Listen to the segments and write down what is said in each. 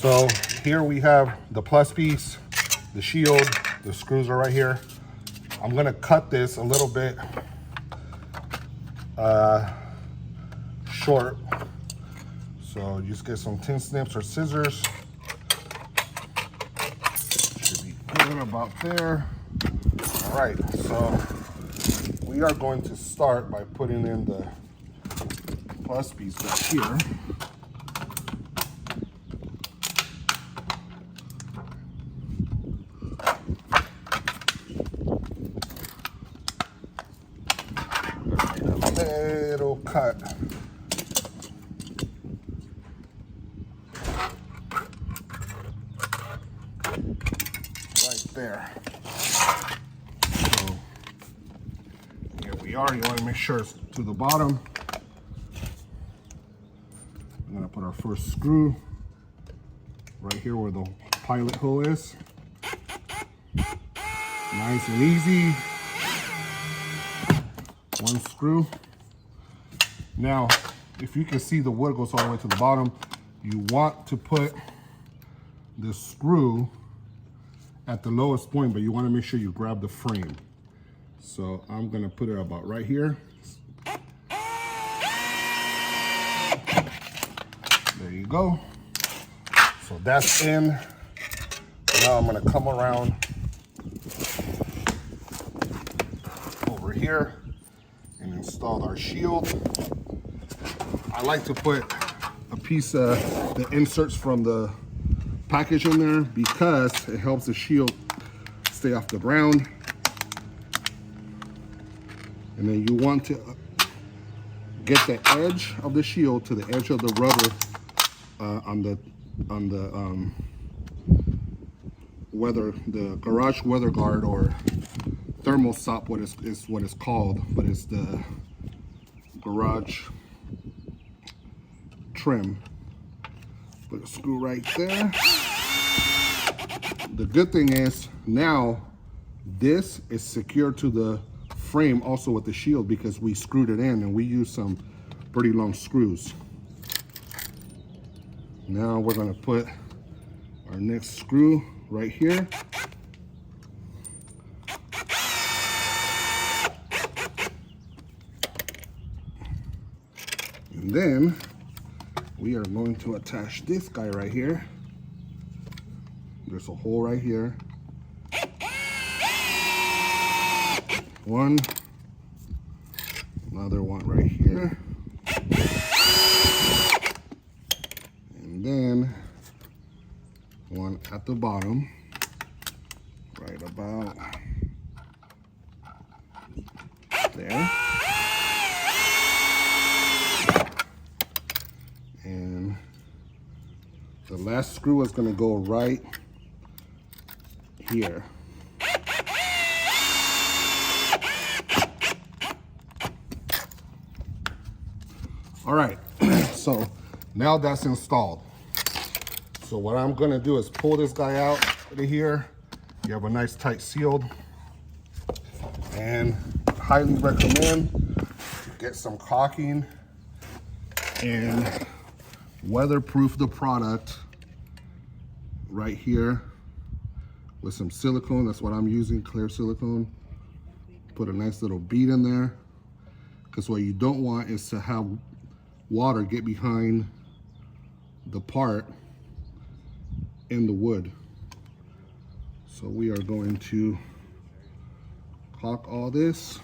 So here we have the plus piece, the shield, the screws are right here. I'm gonna cut this a little bit short. So just get some tin snips or scissors. Should be good about there. All right, so we are going to start by putting in the plus piece right here. Little cut. Right there. So here we are. You want to make sure it's to the bottom. I'm going to put our first screw right here where the pilot hole is. Nice and easy. One screw. Now, if you can see, the wood goes all the way to the bottom. You want to put the screw at the lowest point, but you want to make sure you grab the frame. So I'm going to put it about right here. There you go. So that's in. Now I'm going to come around over here and install our shield. I like to put a piece of the inserts from the package in there because it helps the shield stay off the ground. And then you want to get the edge of the shield to the edge of the rubber on the garage weather guard, or thermal stop, is what it's called, but it's the garage trim. Put a screw right there. The good thing is now this is secured to the frame also with the shield because we screwed it in, and we used some pretty long screws. Now we're going to put our next screw right here. And then we are going to attach this guy right here. There's a hole right here. One, another one right here. And then one at the bottom, right about there. And the last screw is going to go right here. All right, so now that's installed. So what I'm gonna do is pull this guy out of here. You have a nice tight seal, and highly recommend get some caulking and weatherproof the product right here with some silicone. That's what I'm using, clear silicone. Put a nice little bead in there, because what you don't want is to have water get behind the part in the wood. So we are going to caulk all this.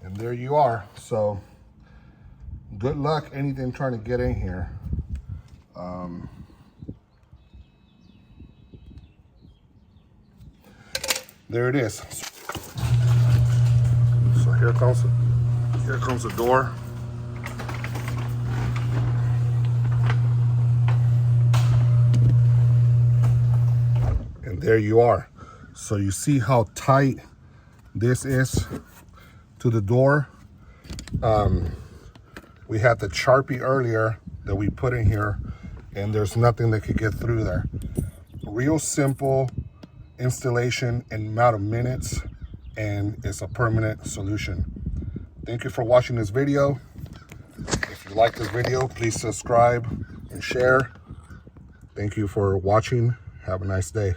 And there you are. So good luck anything trying to get in here. There it is. So here comes the door. And there you are. So you see how tight this is to the door. We had the Sharpie earlier that we put in here, and there's nothing that could get through there. Real simple, installation in amount of minutes, and it's a permanent solution. Thank you for watching this video. If you like this video, please subscribe and share. Thank you for watching. Have a nice day.